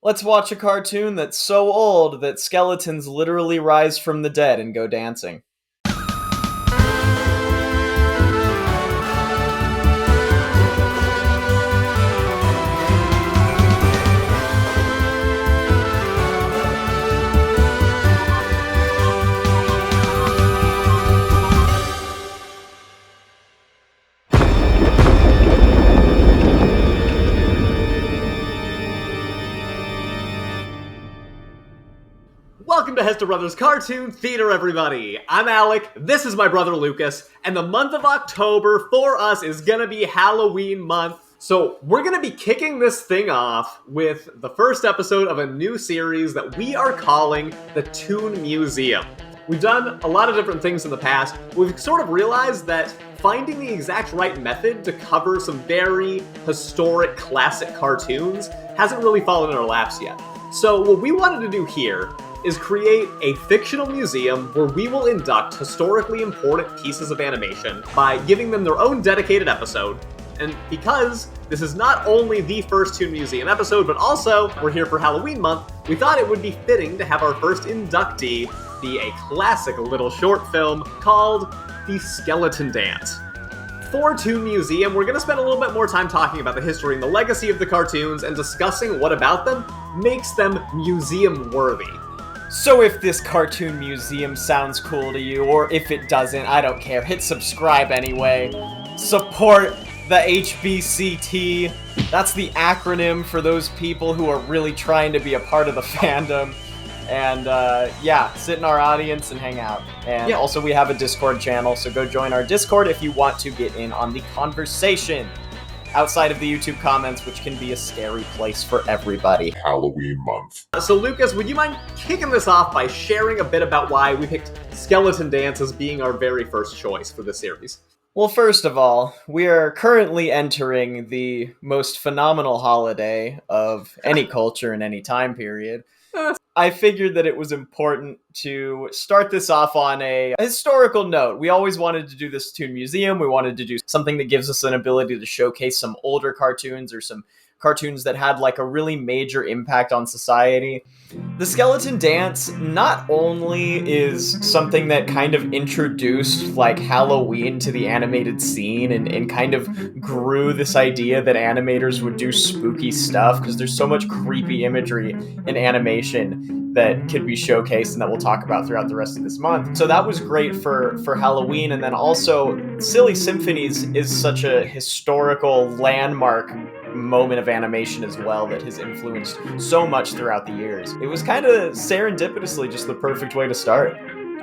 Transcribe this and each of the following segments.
Let's watch a cartoon that's so old that skeletons literally rise from the dead and go dancing. Welcome to Hester Bros Cartoon Theater, everybody! I'm Alec, this is my brother Lucas, and the month of October for us is gonna be Halloween month. So we're gonna be kicking this thing off with the first episode of a new series that we are calling the Toon Museum. We've done a lot of different things in the past. We've sort of realized that finding the exact right method to cover some very historic classic cartoons hasn't really fallen in our laps yet. So what we wanted to do here is create a fictional museum where we will induct historically important pieces of animation by giving them their own dedicated episode. And because this is not only the first Toon Museum episode, but also we're here for Halloween month, we thought it would be fitting to have our first inductee be a classic little short film called The Skeleton Dance. For Toon Museum, we're going to spend a little bit more time talking about the history and the legacy of the cartoons and discussing what about them makes them museum-worthy. So if this cartoon museum sounds cool to you, or if it doesn't, I don't care. Hit subscribe anyway. Support the HBCT. That's the acronym for those people who are really trying to be a part of the fandom. And yeah, sit in our audience and hang out. And also we have a Discord channel, so go join our Discord if you want to get in on the conversation. Outside of the YouTube comments, which can be a scary place for everybody. Halloween month. So Lucas, would you mind kicking this off by sharing a bit about why we picked Skeleton Dance as being our very first choice for this series? Well, first of all, we are currently entering the most phenomenal holiday of any culture in any time period. I figured that it was important to start this off on a historical note. We always wanted to do this Toon Museum. We wanted to do something that gives us an ability to showcase some older cartoons or some cartoons that had like a really major impact on society. The Skeleton Dance not only is something that kind of introduced like Halloween to the animated scene and kind of grew this idea that animators would do spooky stuff because there's so much creepy imagery in animation that could be showcased and that we'll talk about throughout the rest of this month. So that was great for Halloween. And then also Silly Symphonies is such a historical landmark moment of animation as well that has influenced so much throughout the years. It was kind of serendipitously just the perfect way to start.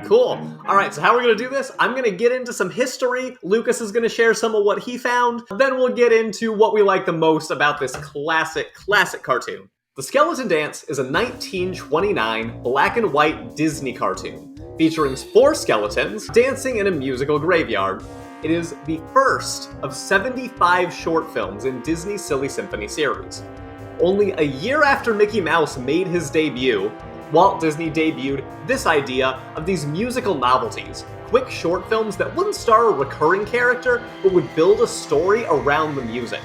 Cool. All right, so how we're going to do this? I'm going to get into some history. Lucas is going to share some of what he found. Then we'll get into what we like the most about this classic cartoon. The Skeleton Dance is a 1929 black and white Disney cartoon featuring 4 skeletons dancing in a musical graveyard. It is the first of 75 short films in Disney's Silly Symphony series. Only a year after Mickey Mouse made his debut, Walt Disney debuted this idea of these musical novelties, quick short films that wouldn't star a recurring character, but would build a story around the music.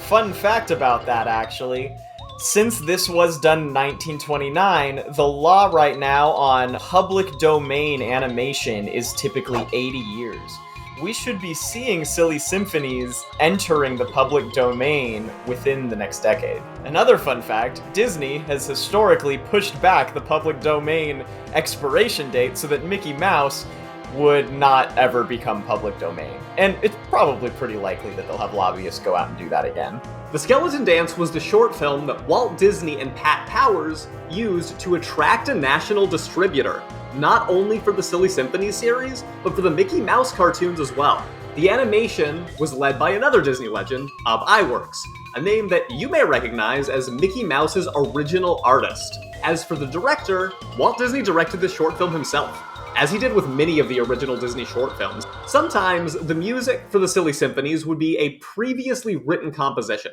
Fun fact about that, actually. Since this was done in 1929, the law right now on public domain animation is typically 80 years. We should be seeing Silly Symphonies entering the public domain within the next decade. Another fun fact, Disney has historically pushed back the public domain expiration date so that Mickey Mouse would not ever become public domain. And it's probably pretty likely that they'll have lobbyists go out and do that again. The Skeleton Dance was the short film that Walt Disney and Pat Powers used to attract a national distributor, not only for the Silly Symphony series, but for the Mickey Mouse cartoons as well. The animation was led by another Disney legend, Ub Iwerks, a name that you may recognize as Mickey Mouse's original artist. As for the director, Walt Disney directed this short film himself, as he did with many of the original Disney short films. Sometimes the music for the Silly Symphonies would be a previously written composition.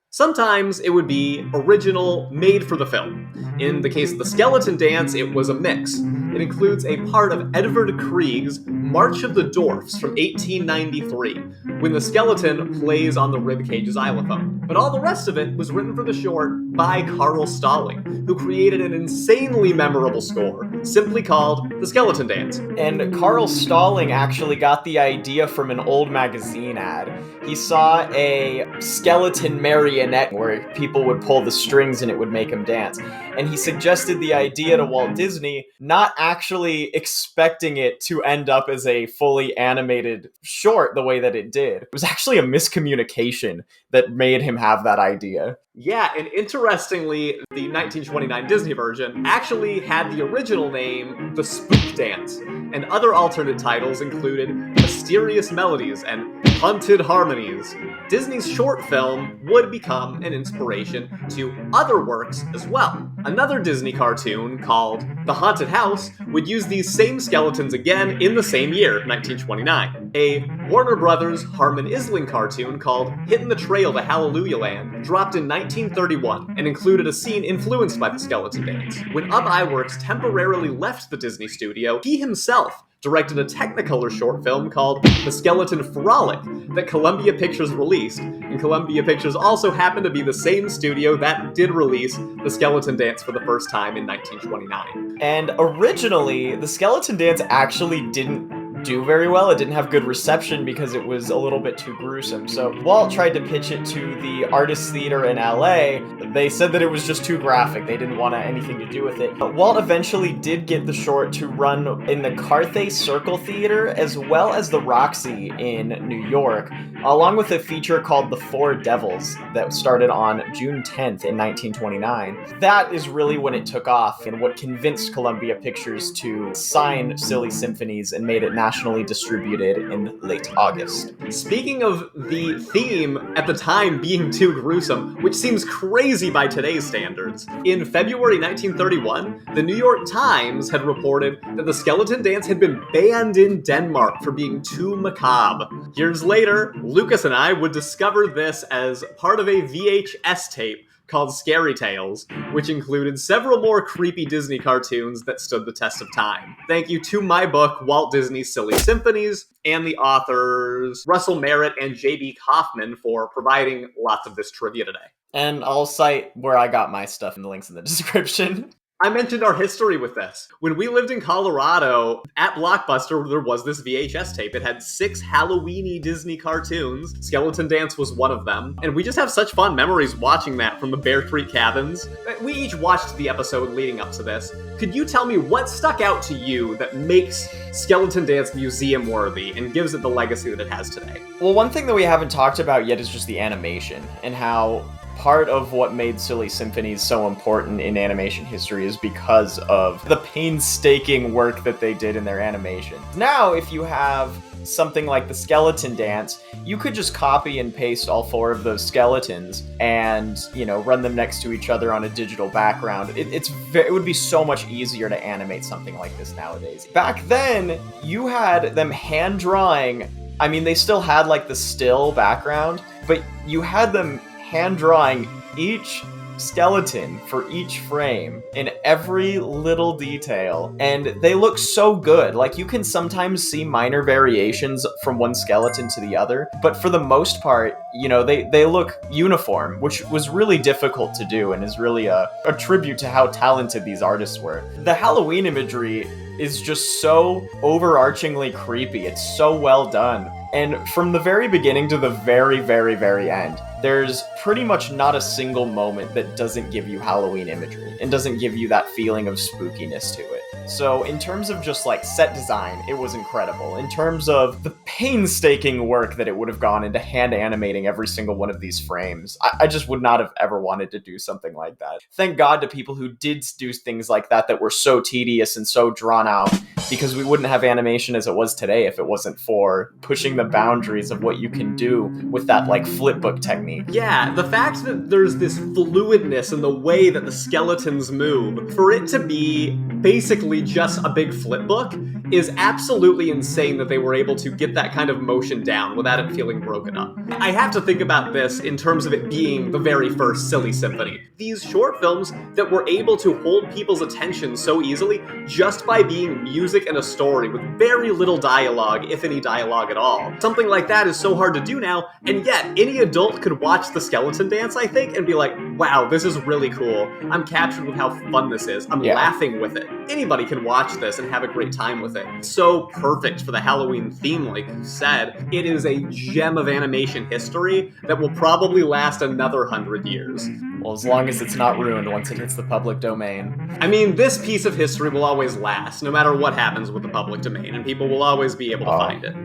Sometimes it would be original, made for the film. In the case of the Skeleton Dance, it was a mix. It includes a part of Edvard Krieg's March of the Dwarfs from 1893, when the skeleton plays on the ribcage xylophone. But all the rest of it was written for the short by Carl Stalling, who created an insanely memorable score, simply called The Skeleton Dance. And Carl Stalling actually got the idea from an old magazine ad. He saw a skeleton marionette where people would pull the strings and it would make them dance. And he suggested the idea to Walt Disney, not actually expecting it to end up as a fully animated short the way that it did. It was actually a miscommunication that made him have that idea. Yeah, and interestingly, the 1929 Disney version actually had the original name The Spook Dance, and other alternate titles included Mysterious Melodies and Haunted Harmonies. Disney's short film would become an inspiration to other works as well. Another Disney cartoon called The Haunted House would use these same skeletons again in the same year, 1929. A Warner Brothers Harmon Isling cartoon called Hittin' the Trail to Hallelujah Land dropped in 1931 and included a scene influenced by the skeleton dance. When Ub Iwerks temporarily left the Disney studio, he himself directed a Technicolor short film called The Skeleton Frolic that Columbia Pictures released, and Columbia Pictures also happened to be the same studio that did release The Skeleton Dance for the first time in 1929. And originally, The Skeleton Dance actually didn't do very well. It didn't have good reception because it was a little bit too gruesome. So Walt tried to pitch it to the Artists Theater in LA. They said that it was just too graphic. They didn't want anything to do with it. But Walt eventually did get the short to run in the Carthay Circle Theater as well as the Roxy in New York, along with a feature called The Four Devils that started on June 10th in 1929. That is really when it took off and what convinced Columbia Pictures to sign Silly Symphonies and made it nationally distributed in late August. Speaking of the theme at the time being too gruesome, which seems crazy by today's standards, in February 1931, the New York Times had reported that the skeleton dance had been banned in Denmark for being too macabre. Years later, Lucas and I would discover this as part of a VHS tape called Scary Tales, which included several more creepy Disney cartoons that stood the test of time. Thank you to my book, Walt Disney's Silly Symphonies, and the authors Russell Merritt and J.B. Kaufman for providing lots of this trivia today. And I'll cite where I got my stuff in the links in the description. I mentioned our history with this. When we lived in Colorado, at Blockbuster, there was this VHS tape. It had 6 Halloween-y Disney cartoons. Skeleton Dance was one of them. And we just have such fun memories watching that from the Bear Creek cabins. We each watched the episode leading up to this. Could you tell me what stuck out to you that makes Skeleton Dance museum-worthy and gives it the legacy that it has today? Well, one thing that we haven't talked about yet is just the animation and how part of what made Silly Symphonies so important in animation history is because of the painstaking work that they did in their animation. Now, if you have something like the Skeleton Dance, you could just copy and paste all 4 of those skeletons and, run them next to each other on a digital background. It would be so much easier to animate something like this nowadays. Back then, you had them hand drawing. I mean, they still had like the still background, but you had them hand drawing each skeleton for each frame in every little detail, and they look so good. Like, you can sometimes see minor variations from one skeleton to the other, but for the most part, they look uniform, which was really difficult to do and is really a tribute to how talented these artists were. The Halloween imagery is just so overarchingly creepy. It's so well done. And from the very beginning to the very, very, very end, there's pretty much not a single moment that doesn't give you Halloween imagery and doesn't give you that feeling of spookiness to it. So in terms of just like set design, it was incredible. In terms of the painstaking work that it would have gone into hand animating every single one of these frames, I just would not have ever wanted to do something like that. Thank God to people who did do things like that were so tedious and so drawn out, because we wouldn't have animation as it was today if it wasn't for pushing the boundaries of what you can do with that like flipbook technique. Yeah, the fact that there's this fluidness in the way that the skeletons move, for it to be basically basically just a big flip book is absolutely insane that they were able to get that kind of motion down without it feeling broken up. I have to think about this in terms of it being the very first Silly Symphony. These short films that were able to hold people's attention so easily just by being music and a story with very little dialogue, if any dialogue at all. Something like that is so hard to do now, and yet any adult could watch the skeleton dance, I think, and be like, wow, this is really cool. I'm captured with how fun this is. I'm laughing with it. Anybody can watch this and have a great time with it. So perfect for the Halloween theme, like you said. It is a gem of animation history that will probably last another 100 years. Well, as long as it's not ruined once it hits the public domain. I mean, this piece of history will always last, no matter what happens with the public domain, and people will always be able to find it.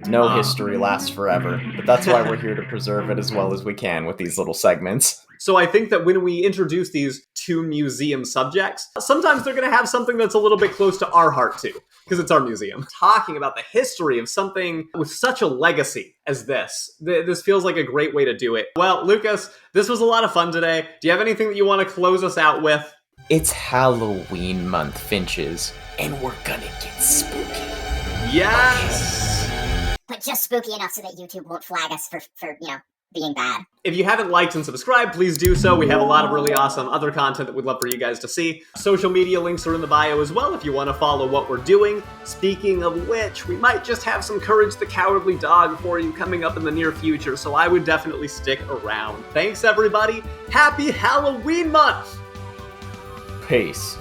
No history lasts forever, but that's why we're here to preserve it as well as we can with these little segments. So I think that when we introduce these Toon Museum subjects, sometimes they're going to have something that's a little bit close to our heart too, because it's our museum. Talking about the history of something with such a legacy as this feels like a great way to do it. Well, Lucas, this was a lot of fun today. Do you have anything that you want to close us out with? It's Halloween month, Finches, and we're gonna get spooky. Yes! But just spooky enough so that YouTube won't flag us for being bad. If you haven't liked and subscribed, please do so. We have a lot of really awesome other content that we'd love for you guys to see. Social media links are in the bio as well if you want to follow what we're doing. Speaking of which, we might just have some Courage the Cowardly Dog for you coming up in the near future, so I would definitely stick around. Thanks, everybody. Happy Halloween month! Peace.